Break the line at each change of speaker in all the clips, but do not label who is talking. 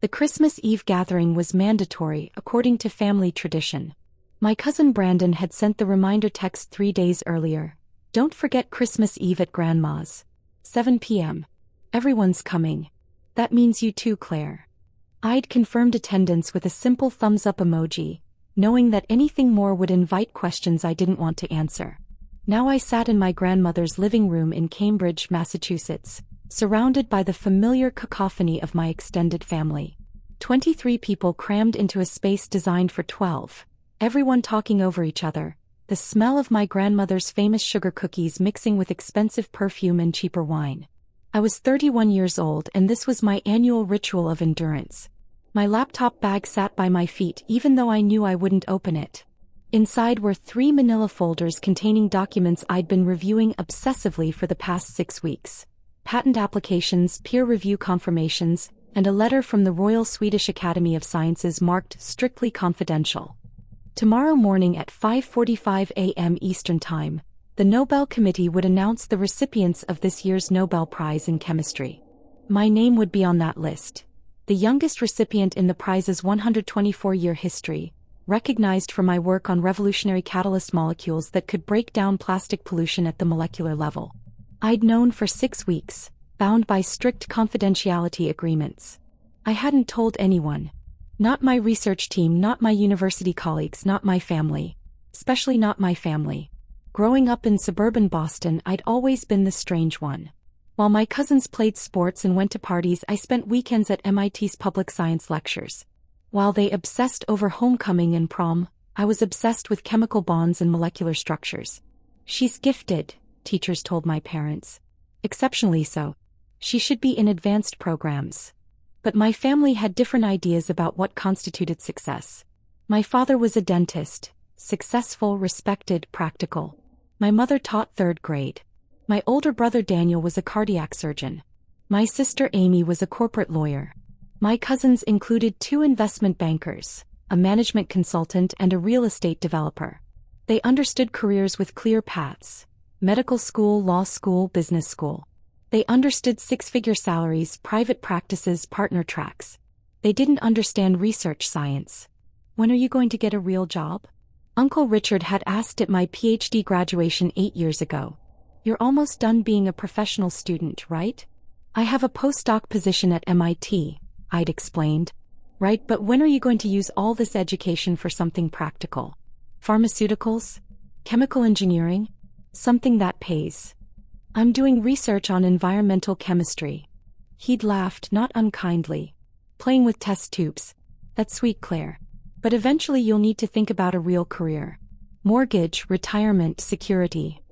The Christmas Eve gathering was mandatory according to family tradition. My cousin Brandon had sent the reminder text 3 days earlier. Don't forget Christmas Eve at Grandma's. 7 p.m. Everyone's coming. That means you too, Claire. I'd confirmed attendance with a simple thumbs-up emoji, knowing that anything more would invite questions I didn't want to answer. Now I sat in my grandmother's living room in Cambridge, Massachusetts, surrounded by the familiar cacophony of my extended family. 23 people crammed into a space designed for 12, everyone talking over each other, the smell of my grandmother's famous sugar cookies mixing with expensive perfume and cheaper wine. I was 31 years old and this was my annual ritual of endurance. My laptop bag sat by my feet even though I knew I wouldn't open it. Inside were 3 manila folders containing documents I'd been reviewing obsessively for the past 6 weeks. Patent applications, peer review confirmations, and a letter from the Royal Swedish Academy of Sciences marked strictly confidential. Tomorrow morning at 5:45 a.m. Eastern Time, the Nobel Committee would announce the recipients of this year's Nobel Prize in Chemistry. My name would be on that list. The youngest recipient in the prize's 124-year history, recognized for my work on revolutionary catalyst molecules that could break down plastic pollution at the molecular level. I'd known for 6 weeks, bound by strict confidentiality agreements. I hadn't told anyone. Not my research team, not my university colleagues, not my family. Especially not my family. Growing up in suburban Boston, I'd always been the strange one. While my cousins played sports and went to parties, I spent weekends at MIT's public science lectures. While they obsessed over homecoming and prom, I was obsessed with chemical bonds and molecular structures. She's gifted, teachers told my parents. Exceptionally so. She should be in advanced programs. But my family had different ideas about what constituted success. My father was a dentist, successful, respected, practical. My mother taught 3rd grade. My older brother Daniel was a cardiac surgeon. My sister Amy was a corporate lawyer. My cousins included 2 investment bankers, a management consultant and a real estate developer. They understood careers with clear paths: medical school, law school, business school. They understood 6-figure salaries, private practices, partner tracks. They didn't understand research science. When are you going to get a real job? Uncle Richard had asked at my PhD graduation 8 years ago. You're almost done being a professional student, right? I have a postdoc position at MIT, I'd explained. Right, but when are you going to use all this education for something practical? Pharmaceuticals? Chemical engineering? Something that pays. I'm doing research on environmental chemistry. He'd laughed, not unkindly. Playing with test tubes. That's sweet, Claire. But eventually you'll need to think about a real career. Mortgage, retirement, security.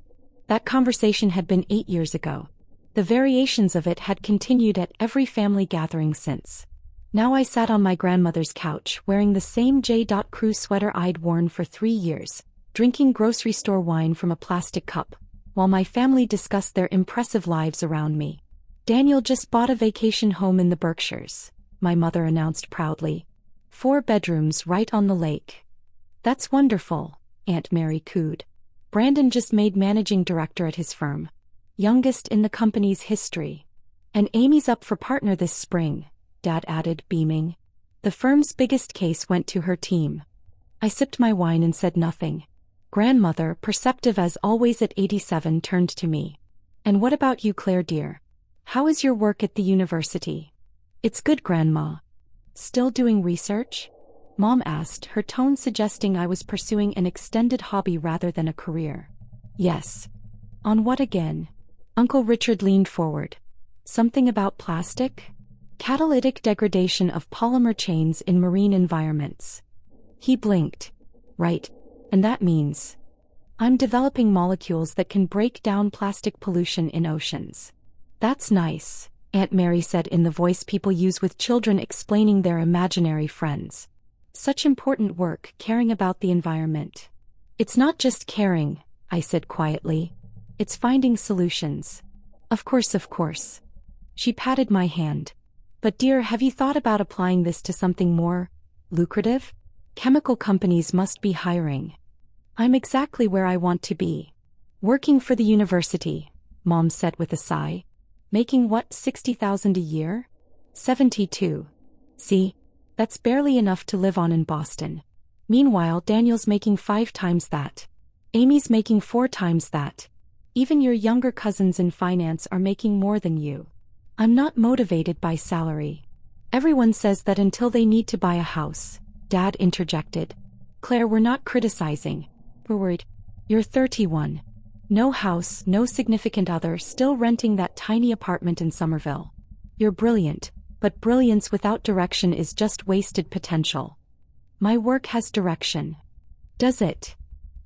That conversation had been 8 years ago. The variations of it had continued at every family gathering since. Now I sat on my grandmother's couch wearing the same J. Crew sweater I'd worn for 3 years, drinking grocery store wine from a plastic cup, while my family discussed their impressive lives around me. Daniel just bought a vacation home in the Berkshires, my mother announced proudly. 4 bedrooms right on the lake. That's wonderful, Aunt Mary cooed. Brandon just made managing director at his firm. Youngest in the company's history. And Amy's up for partner this spring, Dad added, beaming. The firm's biggest case went to her team. I sipped my wine and said nothing. Grandmother, perceptive as always at 87, turned to me. And what about you, Claire dear? How is your work at the university? It's good, Grandma. Still doing research? Mom asked, her tone suggesting I was pursuing an extended hobby rather than a career. Yes. On what again? Uncle Richard leaned forward. Something about plastic? Catalytic degradation of polymer chains in marine environments. He blinked. Right. And that means I'm developing molecules that can break down plastic pollution in oceans. That's nice, Aunt Mary said in the voice people use with children explaining their imaginary friends. Such important work, caring about the environment. It's not just caring, I said quietly. It's finding solutions. Of course, of course. She patted my hand. But dear, have you thought about applying this to something more lucrative? Chemical companies must be hiring. I'm exactly where I want to be. Working for the university, Mom said with a sigh. Making what, $60,000 a year? 72. See? That's barely enough to live on in Boston. Meanwhile, Daniel's making 5 times that. Amy's making 4 times that. Even your younger cousins in finance are making more than you. I'm not motivated by salary. Everyone says that until they need to buy a house, Dad interjected. Claire, we're not criticizing. We're worried. You're 31. No house, no significant other, still renting that tiny apartment in Somerville. You're brilliant, but brilliance without direction is just wasted potential. My work has direction. Does it?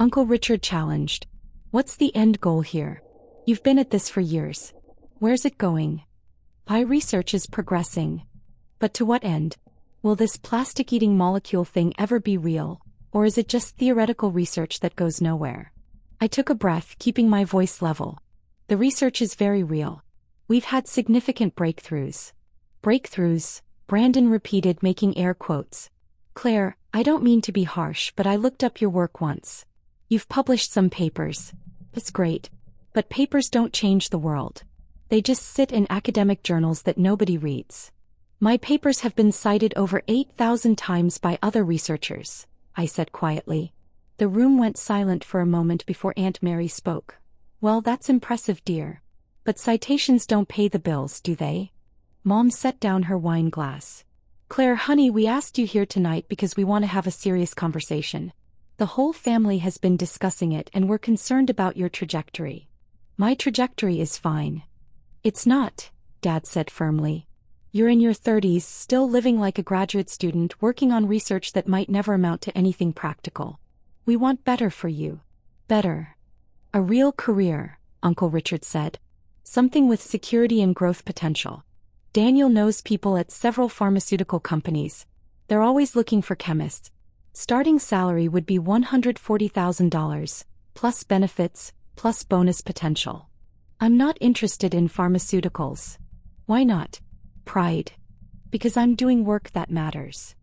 Uncle Richard challenged. What's the end goal here? You've been at this for years. Where's it going? My research is progressing. But to what end? Will this plastic-eating molecule thing ever be real, or is it just theoretical research that goes nowhere? I took a breath, keeping my voice level. The research is very real. We've had significant breakthroughs. Breakthroughs, Brandon repeated, making air quotes. Claire, I don't mean to be harsh, but I looked up your work once. You've published some papers. That's great. But papers don't change the world. They just sit in academic journals that nobody reads. My papers have been cited over 8,000 times by other researchers, I said quietly. The room went silent for a moment before Aunt Mary spoke. Well, that's impressive, dear. But citations don't pay the bills, do they? Mom set down her wine glass. Claire, honey, we asked you here tonight because we want to have a serious conversation. The whole family has been discussing it and we're concerned about your trajectory. My trajectory is fine. It's not, Dad said firmly. You're in your 30s, still living like a graduate student, working on research that might never amount to anything practical. We want better for you. Better. A real career, Uncle Richard said. Something with security and growth potential. Daniel knows people at several pharmaceutical companies. They're always looking for chemists. Starting salary would be $140,000, plus benefits, plus bonus potential. I'm not interested in pharmaceuticals. Why not? Pride. Because I'm doing work that matters.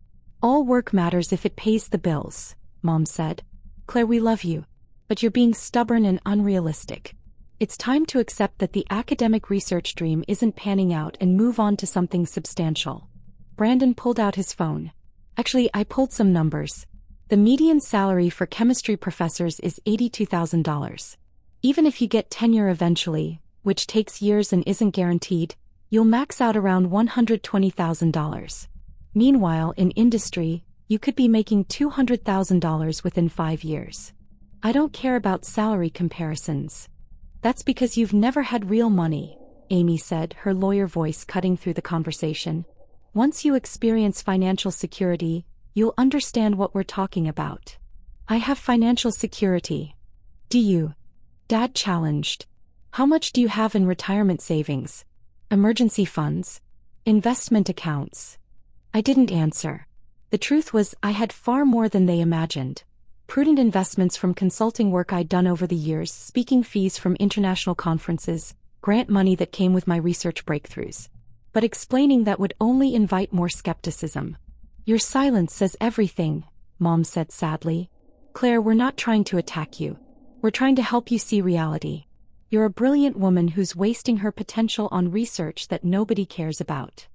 All work matters if it pays the bills, Mom said. Claire, we love you, but you're being stubborn and unrealistic. It's time to accept that the academic research dream isn't panning out and move on to something substantial. Brandon pulled out his phone. Actually, I pulled some numbers. The median salary for chemistry professors is $82,000. Even if you get tenure eventually, which takes years and isn't guaranteed, you'll max out around $120,000. Meanwhile, in industry, you could be making $200,000 within 5 years. I don't care about salary comparisons. That's because you've never had real money, Amy said, her lawyer voice cutting through the conversation. Once you experience financial security, you'll understand what we're talking about. I have financial security. Do you? Dad challenged. How much do you have in retirement savings? Emergency funds? Investment accounts? I didn't answer. The truth was, I had far more than they imagined. Prudent investments from consulting work I'd done over the years, speaking fees from international conferences, grant money that came with my research breakthroughs. But explaining that would only invite more skepticism. Your silence says everything, Mom said sadly. Claire, we're not trying to attack you. We're trying to help you see reality. You're a brilliant woman who's wasting her potential on research that nobody cares about.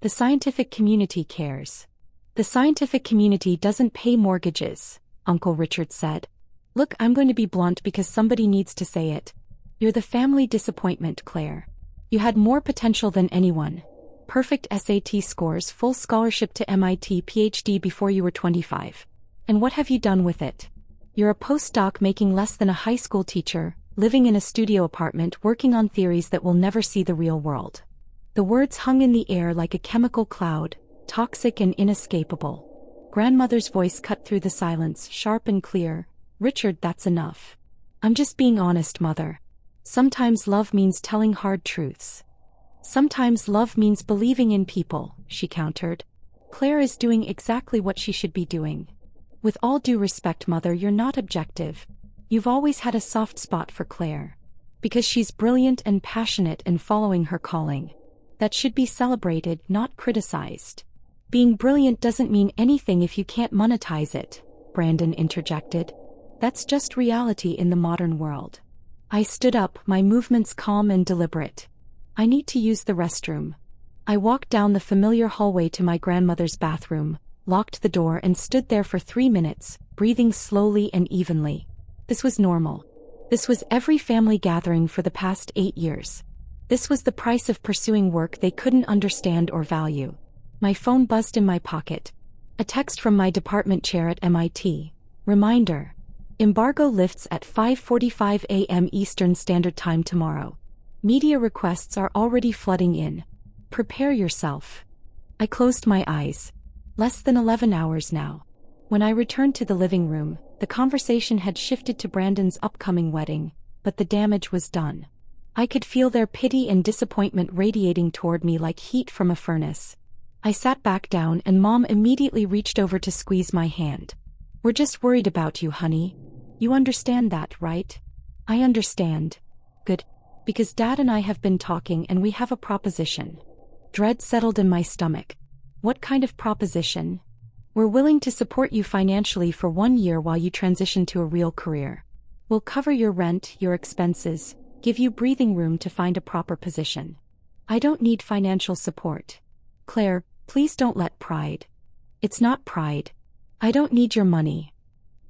The scientific community cares. The scientific community doesn't pay mortgages, Uncle Richard said. Look, I'm going to be blunt because somebody needs to say it. You're the family disappointment, Claire. You had more potential than anyone. Perfect SAT scores, full scholarship to MIT, PhD before you were 25. And what have you done with it? You're a postdoc making less than a high school teacher, living in a studio apartment working on theories that will never see the real world. The words hung in the air like a chemical cloud, toxic and inescapable. Grandmother's voice cut through the silence, sharp and clear. Richard, that's enough. I'm just being honest, Mother. Sometimes love means telling hard truths. Sometimes love means believing in people, she countered. Claire is doing exactly what she should be doing. With all due respect, Mother, you're not objective. You've always had a soft spot for Claire. Because she's brilliant and passionate and following her calling. That should be celebrated, not criticized. Being brilliant doesn't mean anything if you can't monetize it, Brandon interjected. That's just reality in the modern world. I stood up, my movements calm and deliberate. I need to use the restroom. I walked down the familiar hallway to my grandmother's bathroom, locked the door and stood there for 3 minutes, breathing slowly and evenly. This was normal. This was every family gathering for the past 8 years. This was the price of pursuing work they couldn't understand or value. My phone buzzed in my pocket. A text from my department chair at MIT. Reminder. Embargo lifts at 5:45 a.m. Eastern Standard Time tomorrow. Media requests are already flooding in. Prepare yourself. I closed my eyes. Less than 11 hours now. When I returned to the living room, the conversation had shifted to Brandon's upcoming wedding, but the damage was done. I could feel their pity and disappointment radiating toward me like heat from a furnace. I sat back down and Mom immediately reached over to squeeze my hand. "We're just worried about you, honey. You understand that, right?" "I understand." "Good. Because Dad and I have been talking and we have a proposition." Dread settled in my stomach. "What kind of proposition?" "We're willing to support you financially for 1 year while you transition to a real career. We'll cover your rent, your expenses, give you breathing room to find a proper position." "I don't need financial support." "Claire, please don't let pride." "It's not pride. I don't need your money."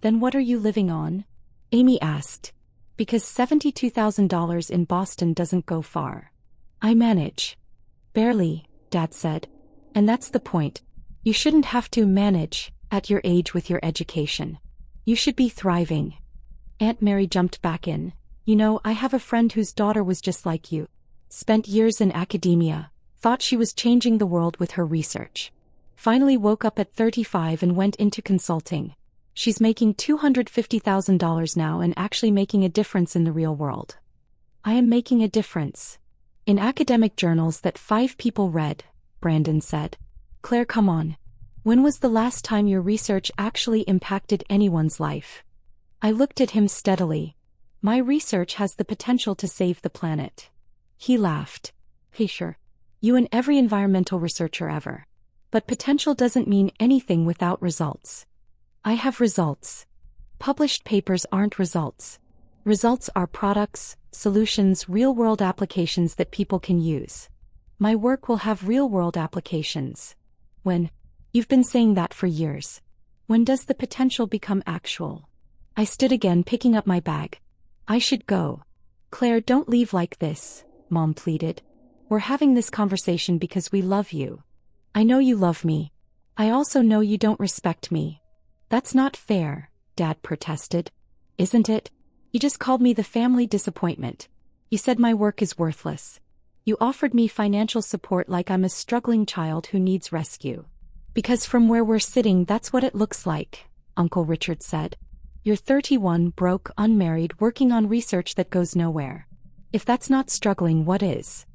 "Then what are you living on?" Amy asked. "Because $72,000 in Boston doesn't go far." "I manage." "Barely," Dad said. "And that's the point. You shouldn't have to manage at your age with your education. You should be thriving." Aunt Mary jumped back in. "You know, I have a friend whose daughter was just like you. Spent years in academia, thought she was changing the world with her research. Finally woke up at 35 and went into consulting. She's making $250,000 now and actually making a difference in the real world." "I am making a difference. In academic journals that 5 people read," Brandon said. "Claire, come on. When was the last time your research actually impacted anyone's life?" I looked at him steadily. "My research has the potential to save the planet." He laughed. "Hey, sure. You and every environmental researcher ever. But potential doesn't mean anything without results." "I have results. Published papers aren't results. Results are products, solutions, real-world applications that people can use. My work will have real-world applications. When? You've been saying that for years. When does the potential become actual?" I stood again, picking up my bag. "I should go." "Claire, don't leave like this," Mom pleaded. "We're having this conversation because we love you. I know you love me. I also know you don't respect me." "That's not fair," Dad protested. "Isn't it? You just called me the family disappointment. You said my work is worthless. You offered me financial support like I'm a struggling child who needs rescue." "Because from where we're sitting, that's what it looks like," Uncle Richard said. "You're 31, broke, unmarried, working on research that goes nowhere. If that's not struggling, what is?"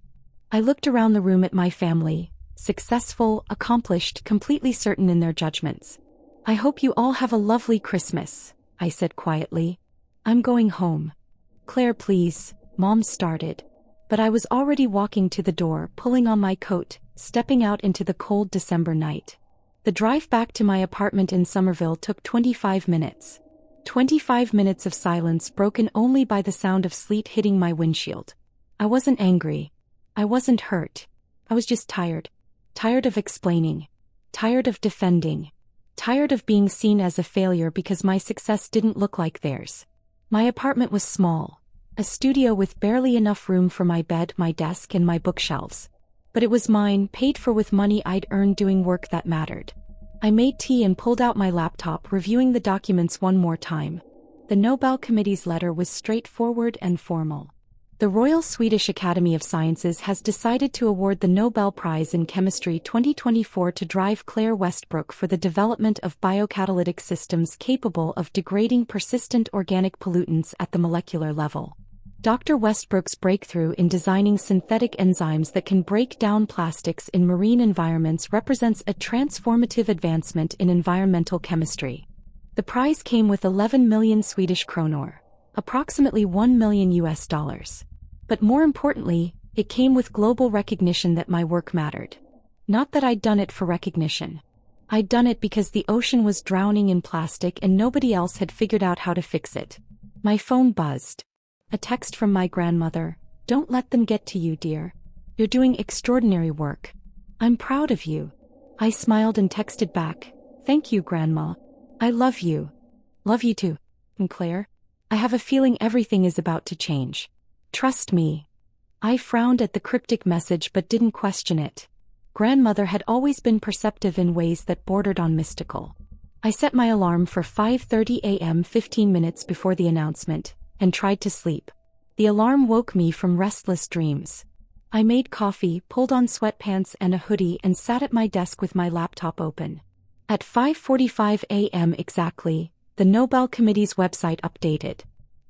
I looked around the room at my family, successful, accomplished, completely certain in their judgments. "I hope you all have a lovely Christmas," I said quietly. "I'm going home." "Claire, please," Mom started. But I was already walking to the door, pulling on my coat, stepping out into the cold December night. The drive back to my apartment in Somerville took 25 minutes. 25 minutes of silence broken only by the sound of sleet hitting my windshield. I wasn't angry. I wasn't hurt. I was just tired. Tired of explaining. Tired of defending. Tired of being seen as a failure because my success didn't look like theirs. My apartment was small. A studio with barely enough room for my bed, my desk, and my bookshelves. But it was mine, paid for with money I'd earned doing work that mattered. I made tea and pulled out my laptop, reviewing the documents one more time. The Nobel Committee's letter was straightforward and formal. The Royal Swedish Academy of Sciences has decided to award the Nobel Prize in Chemistry 2024 to Drive Claire Westbrook for the development of biocatalytic systems capable of degrading persistent organic pollutants at the molecular level. Dr. Westbrook's breakthrough in designing synthetic enzymes that can break down plastics in marine environments represents a transformative advancement in environmental chemistry. The prize came with 11 million Swedish kronor, approximately $1 million US. But more importantly, it came with global recognition that my work mattered. Not that I'd done it for recognition. I'd done it because the ocean was drowning in plastic and nobody else had figured out how to fix it. My phone buzzed. A text from my grandmother. "Don't let them get to you, dear. You're doing extraordinary work. I'm proud of you. I smiled and texted back, "Thank you, Grandma. I love you." "Love you too, and Claire. I have a feeling everything is about to change. Trust me." I frowned at the cryptic message but didn't question it. Grandmother had always been perceptive in ways that bordered on mystical. I set my alarm for 5:30 a.m. 15 minutes before the announcement, and tried to sleep. The alarm woke me from restless dreams. I made coffee, pulled on sweatpants and a hoodie and sat at my desk with my laptop open. At 5:45 a.m. exactly, the Nobel Committee's website updated.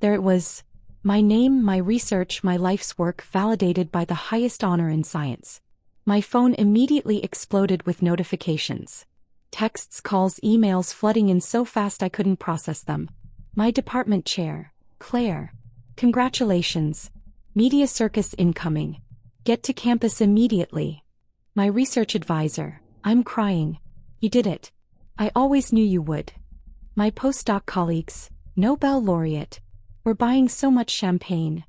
There it was. My name, my research, my life's work validated by the highest honor in science. My phone immediately exploded with notifications. Texts, calls, emails flooding in so fast I couldn't process them. My department chair, Claire. Congratulations. Media circus incoming. Get to campus immediately. My research advisor, I'm crying. You did it. I always knew you would. My postdoc colleagues, Nobel laureate. We're buying so much champagne.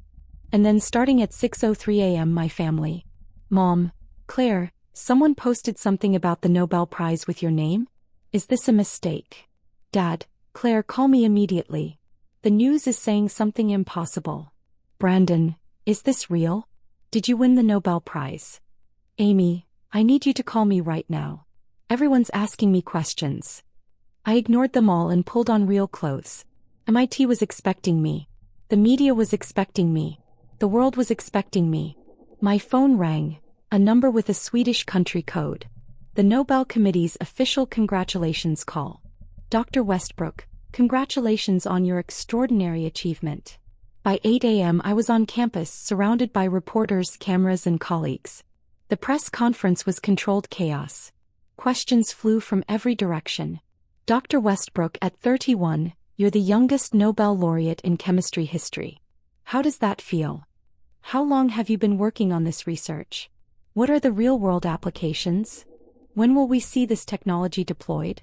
And then starting at 6:03 a.m. my family. Mom, Claire, someone posted something about the Nobel Prize with your name? Is this a mistake? Dad, Claire, call me immediately. The news is saying something impossible. Brandon, is this real? Did you win the Nobel Prize? Amy, I need you to call me right now. Everyone's asking me questions. I ignored them all and pulled on real clothes. MIT was expecting me. The media was expecting me. The world was expecting me. My phone rang, a number with a Swedish country code. The Nobel Committee's official congratulations call. Dr. Westbrook, congratulations on your extraordinary achievement. By 8 a.m. I was on campus surrounded by reporters, cameras and colleagues. The press conference was controlled chaos. Questions flew from every direction. Dr. Westbrook, at 31, you're the youngest Nobel laureate in chemistry history. How does that feel? How long have you been working on this research? What are the real-world applications? When will we see this technology deployed?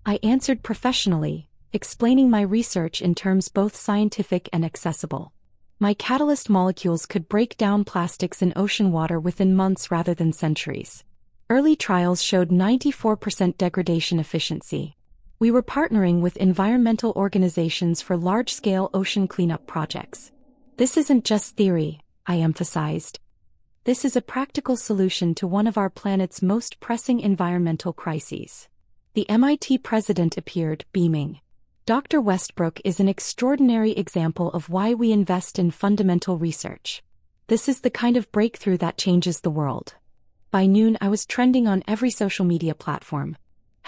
I answered professionally, explaining my research in terms both scientific and accessible. My catalyst molecules could break down plastics in ocean water within months rather than centuries. Early trials showed 94% degradation efficiency. We were partnering with environmental organizations for large-scale ocean cleanup projects. This isn't just theory, I emphasized. This is a practical solution to one of our planet's most pressing environmental crises. The MIT president appeared, beaming. Dr. Westbrook is an extraordinary example of why we invest in fundamental research. This is the kind of breakthrough that changes the world. By noon I was trending on every social media platform.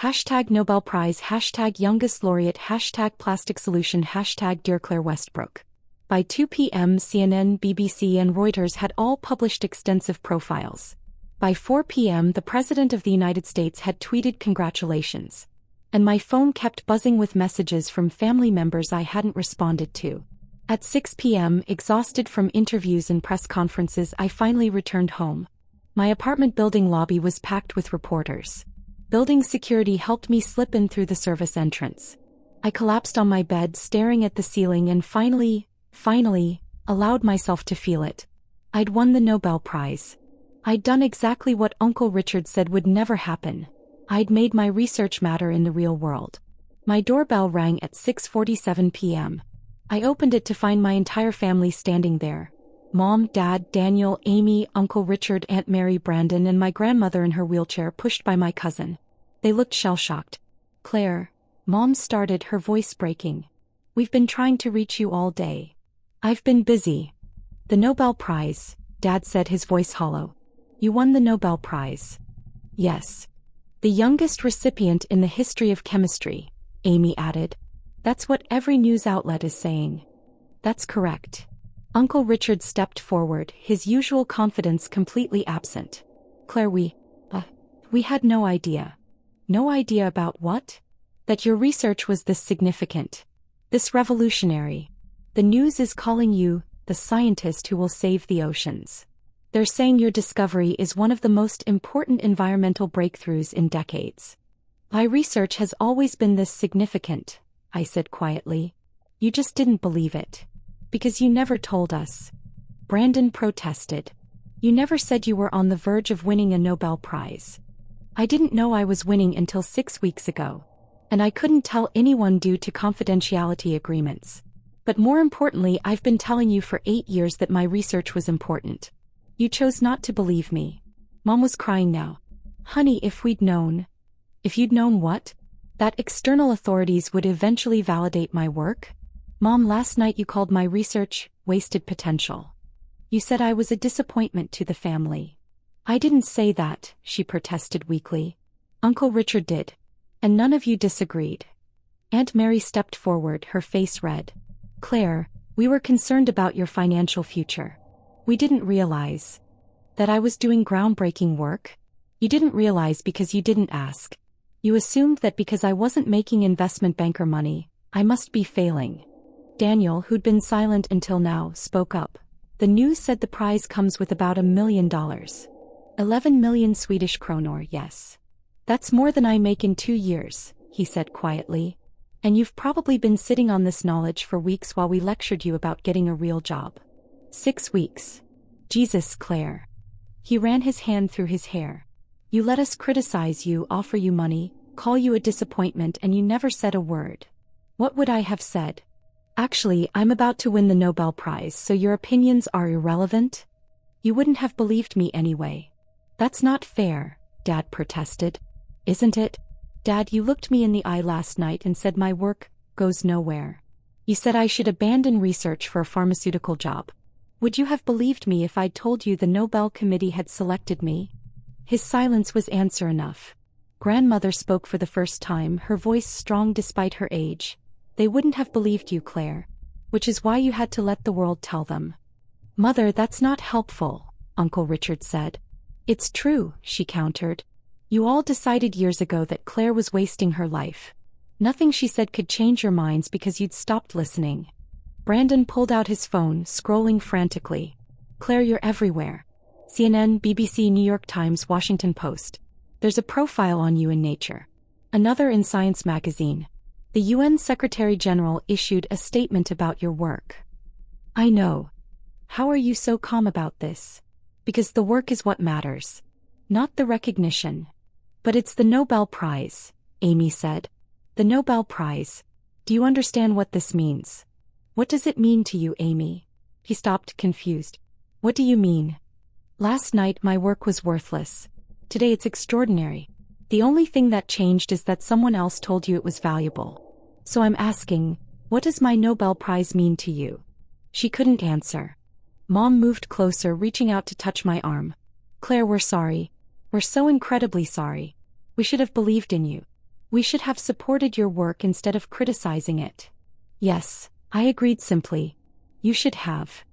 Hashtag Nobel Prize, hashtag Youngest Laureate, hashtag Plastic Solution, hashtag Dear Claire Westbrook. By 2 p.m. CNN, BBC and Reuters had all published extensive profiles. By 4 p.m. the President of the United States had tweeted congratulations. And my phone kept buzzing with messages from family members I hadn't responded to. At 6 p.m., exhausted from interviews and press conferences, I finally returned home. My apartment building lobby was packed with reporters. Building security helped me slip in through the service entrance. I collapsed on my bed, staring at the ceiling and finally, allowed myself to feel it. I'd won the Nobel Prize. I'd done exactly what Uncle Richard said would never happen. I'd made my research matter in the real world. My doorbell rang at 6:47 p.m. I opened it to find my entire family standing there. Mom, Dad, Daniel, Amy, Uncle Richard, Aunt Mary, Brandon, and my grandmother in her wheelchair pushed by my cousin. They looked shell-shocked. Claire, Mom started, her voice breaking. We've been trying to reach you all day. I've been busy. The Nobel Prize, Dad said, his voice hollow. You won the Nobel Prize. Yes. The youngest recipient in the history of chemistry, Amy added. That's what every news outlet is saying. That's correct. Uncle Richard stepped forward, his usual confidence completely absent. Claire, we had no idea. No idea about what? That your research was this significant. This revolutionary. The news is calling you, the scientist who will save the oceans. They're saying your discovery is one of the most important environmental breakthroughs in decades. My research has always been this significant, I said quietly. You just didn't believe it. Because you never told us. Brandon protested. You never said you were on the verge of winning a Nobel Prize. I didn't know I was winning until 6 weeks ago. And I couldn't tell anyone due to confidentiality agreements. But more importantly, I've been telling you for 8 years that my research was important. You chose not to believe me. Mom was crying now. Honey, if we'd known. If you'd known what? That external authorities would eventually validate my work? Mom, last night you called my research wasted potential. You said I was a disappointment to the family. I didn't say that, she protested weakly. Uncle Richard did. And none of you disagreed. Aunt Mary stepped forward, her face red. Claire, we were concerned about your financial future. We didn't realize that I was doing groundbreaking work. You didn't realize because you didn't ask. You assumed that because I wasn't making investment banker money, I must be failing. Daniel, who'd been silent until now, spoke up. The news said the prize comes with about $1 million. 11 million Swedish kronor, yes. That's more than I make in 2 years, he said quietly. And you've probably been sitting on this knowledge for weeks while we lectured you about getting a real job. 6 weeks. Jesus, Claire. He ran his hand through his hair. You let us criticize you, offer you money, call you a disappointment, and you never said a word. What would I have said? Actually, I'm about to win the Nobel Prize, so your opinions are irrelevant? You wouldn't have believed me anyway. That's not fair, Dad protested. Isn't it? Dad, you looked me in the eye last night and said my work goes nowhere. You said I should abandon research for a pharmaceutical job. Would you have believed me if I'd told you the Nobel Committee had selected me? His silence was answer enough. Grandmother spoke for the first time, her voice strong despite her age. They wouldn't have believed you, Claire. Which is why you had to let the world tell them. Mother, that's not helpful, Uncle Richard said. It's true, she countered. You all decided years ago that Claire was wasting her life. Nothing she said could change your minds because you'd stopped listening. Brandon pulled out his phone, scrolling frantically. Claire, you're everywhere. CNN, BBC, New York Times, Washington Post. There's a profile on you in Nature. Another in Science magazine. The UN Secretary General issued a statement about your work. I know. How are you so calm about this? Because the work is what matters. Not the recognition. But it's the Nobel Prize, Amy said. The Nobel Prize. Do you understand what this means? What does it mean to you, Amy? He stopped, confused. What do you mean? Last night my work was worthless. Today it's extraordinary. The only thing that changed is that someone else told you it was valuable. So I'm asking, what does my Nobel Prize mean to you? She couldn't answer. Mom moved closer, reaching out to touch my arm. Claire, we're sorry. We're so incredibly sorry. We should have believed in you. We should have supported your work instead of criticizing it. Yes, I agreed simply. You should have.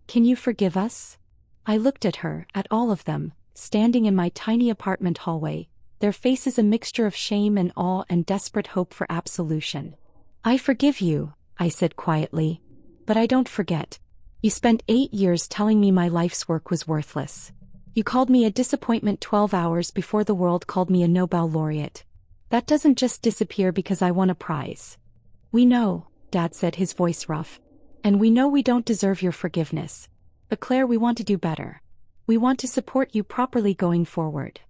Can you forgive us? I looked at her, at all of them, standing in my tiny apartment hallway, their faces a mixture of shame and awe and desperate hope for absolution. I forgive you, I said quietly. But I don't forget. You spent 8 years telling me my life's work was worthless. You called me a disappointment 12 hours before the world called me a Nobel laureate. That doesn't just disappear because I won a prize. We know, Dad said, his voice rough. And we know we don't deserve your forgiveness. But Claire, we want to do better. We want to support you properly going forward.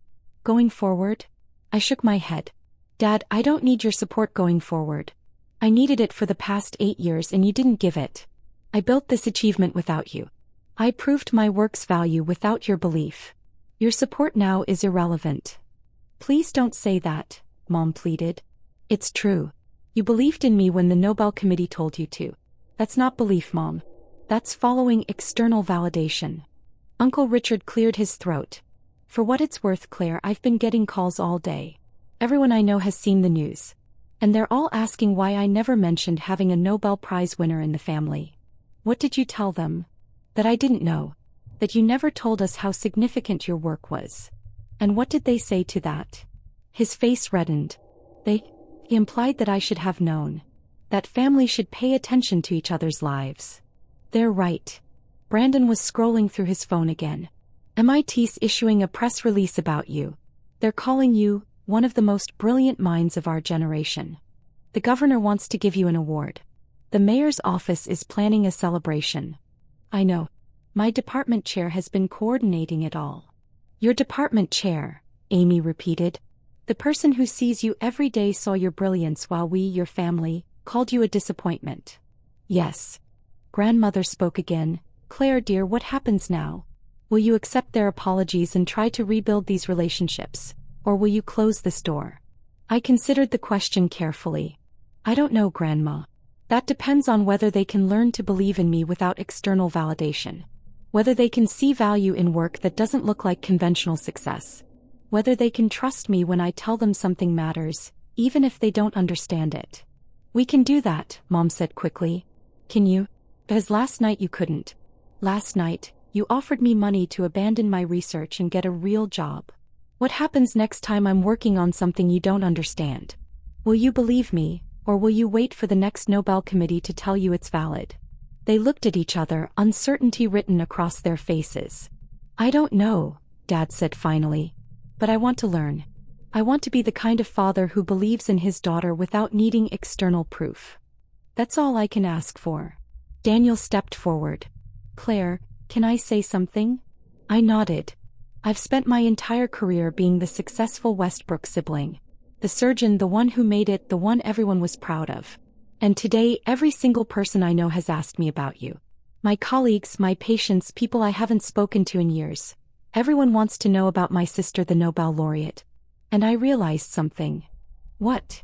Going forward? I shook my head. Dad, I don't need your support going forward. I needed it for the past 8 years and you didn't give it. I built this achievement without you. I proved my work's value without your belief. Your support now is irrelevant. Please don't say that, Mom pleaded. It's true. You believed in me when the Nobel Committee told you to. That's not belief, Mom. That's following external validation. Uncle Richard cleared his throat. For what it's worth, Claire, I've been getting calls all day. Everyone I know has seen the news. And they're all asking why I never mentioned having a Nobel Prize winner in the family. What did you tell them? That I didn't know. That you never told us how significant your work was. And what did they say to that? His face reddened. He implied that I should have known. That families should pay attention to each other's lives. They're right. Brandon was scrolling through his phone again. MIT's issuing a press release about you. They're calling you one of the most brilliant minds of our generation. The governor wants to give you an award. The mayor's office is planning a celebration. I know. My department chair has been coordinating it all. Your department chair, Amy repeated. The person who sees you every day saw your brilliance while we, your family, called you a disappointment. Yes. Grandmother spoke again. Claire dear, what happens now? Will you accept their apologies and try to rebuild these relationships, or will you close this door? I considered the question carefully. I don't know, Grandma. That depends on whether they can learn to believe in me without external validation. Whether they can see value in work that doesn't look like conventional success. Whether they can trust me when I tell them something matters, even if they don't understand it. We can do that, Mom said quickly. Can you? Because last night you couldn't. Last night, you offered me money to abandon my research and get a real job. What happens next time I'm working on something you don't understand? Will you believe me, or will you wait for the next Nobel committee to tell you it's valid? They looked at each other, uncertainty written across their faces. I don't know, Dad said finally. But I want to learn. I want to be the kind of father who believes in his daughter without needing external proof. That's all I can ask for. Daniel stepped forward. Claire, can I say something? I nodded. I've spent my entire career being the successful Westbrook sibling. The surgeon, the one who made it, the one everyone was proud of. And today, every single person I know has asked me about you. My colleagues, my patients, people I haven't spoken to in years. Everyone wants to know about my sister, the Nobel laureate. And I realized something. What?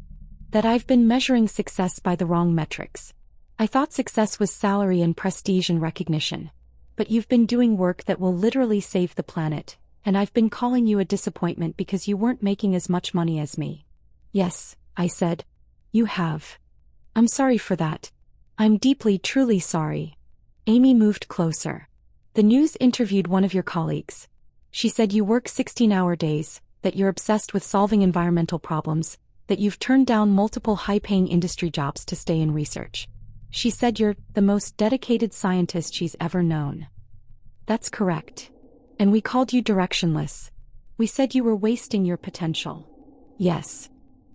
That I've been measuring success by the wrong metrics. I thought success was salary and prestige and recognition. But you've been doing work that will literally save the planet, and I've been calling you a disappointment because you weren't making as much money as me. Yes, I said. You have. I'm sorry for that. I'm deeply, truly sorry. Amy moved closer. The news interviewed one of your colleagues. She said you work 16-hour days, that you're obsessed with solving environmental problems, that you've turned down multiple high-paying industry jobs to stay in research. She said you're the most dedicated scientist she's ever known. That's correct. And we called you directionless. We said you were wasting your potential. Yes.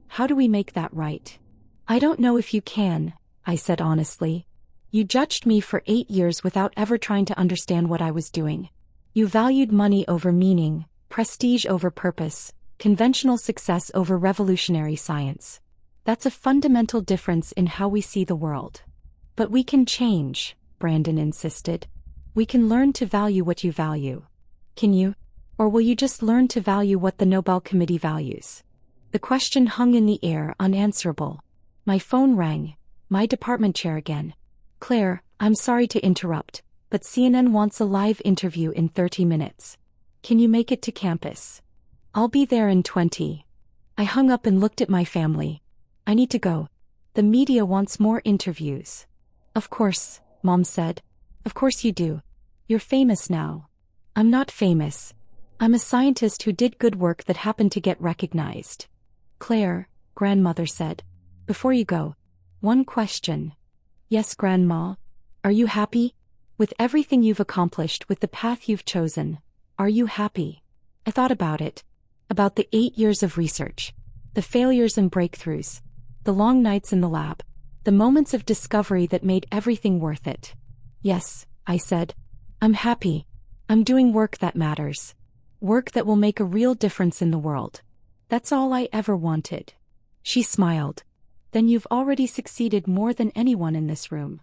How do we make that right? I don't know if you can, I said honestly. You judged me for 8 years without ever trying to understand what I was doing. You valued money over meaning, prestige over purpose, conventional success over revolutionary science. That's a fundamental difference in how we see the world. But we can change, Brandon insisted. We can learn to value what you value. Can you? Or will you just learn to value what the Nobel Committee values? The question hung in the air, unanswerable. My phone rang. My department chair again. Claire, I'm sorry to interrupt, but CNN wants a live interview in 30 minutes. Can you make it to campus? I'll be there in 20. I hung up and looked at my family. I need to go. The media wants more interviews. Of course, Mom said. Of course you do. You're famous now. I'm not famous. I'm a scientist who did good work that happened to get recognized. Claire, Grandmother said. Before you go, one question. Yes, Grandma. Are you happy? With everything you've accomplished, with the path you've chosen, are you happy? I thought about it. About the 8 years of research. The failures and breakthroughs. The long nights in the lab. The moments of discovery that made everything worth it. Yes, I said. I'm happy. I'm doing work that matters. Work that will make a real difference in the world. That's all I ever wanted. She smiled. Then you've already succeeded more than anyone in this room.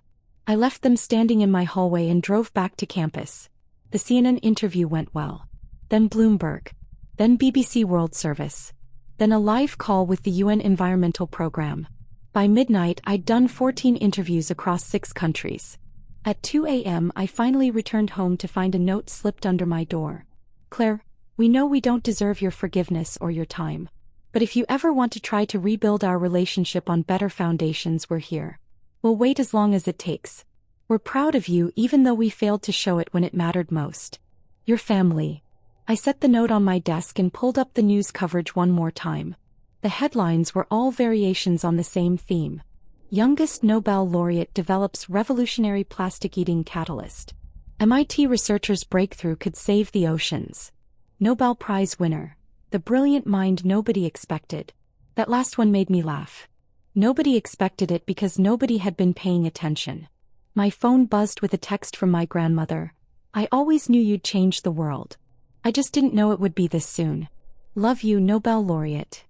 I left them standing in my hallway and drove back to campus. The CNN interview went well. Then Bloomberg. Then BBC World Service. Then a live call with the UN Environmental Program. By midnight I'd done 14 interviews across 6 countries. At 2 a.m. I finally returned home to find a note slipped under my door. Claire, we know we don't deserve your forgiveness or your time. But if you ever want to try to rebuild our relationship on better foundations, we're here. We'll wait as long as it takes. We're proud of you even though we failed to show it when it mattered most. Your family. I set the note on my desk and pulled up the news coverage one more time. The headlines were all variations on the same theme. Youngest Nobel laureate develops revolutionary plastic-eating catalyst. MIT researchers' breakthrough could save the oceans. Nobel Prize winner. The brilliant mind nobody expected. That last one made me laugh. Nobody expected it because nobody had been paying attention. My phone buzzed with a text from my grandmother. I always knew you'd change the world. I just didn't know it would be this soon. Love you, Nobel laureate.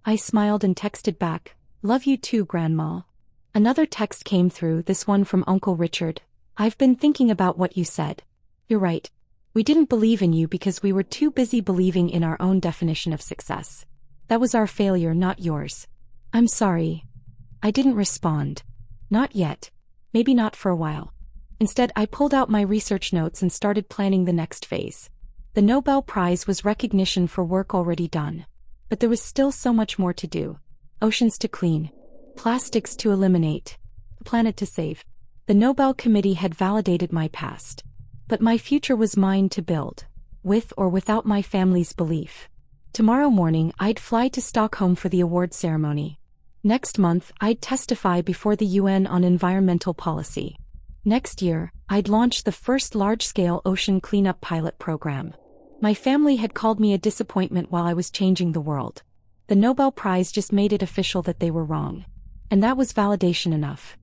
I smiled and texted back, "Love you too, Grandma." Another text came through, this one from Uncle Richard. "I've been thinking about what you said. You're right. We didn't believe in you because we were too busy believing in our own definition of success. That was our failure, not yours. I'm sorry." I didn't respond. Not yet. Maybe not for a while. Instead, I pulled out my research notes and started planning the next phase. The Nobel Prize was recognition for work already done. But there was still so much more to do. Oceans to clean. Plastics to eliminate. The planet to save. The Nobel Committee had validated my past. But my future was mine to build, with or without my family's belief. Tomorrow morning, I'd fly to Stockholm for the award ceremony. Next month, I'd testify before the UN on environmental policy. Next year, I'd launch the first large-scale ocean cleanup pilot program. My family had called me a disappointment while I was changing the world. The Nobel Prize just made it official that they were wrong. And that was validation enough.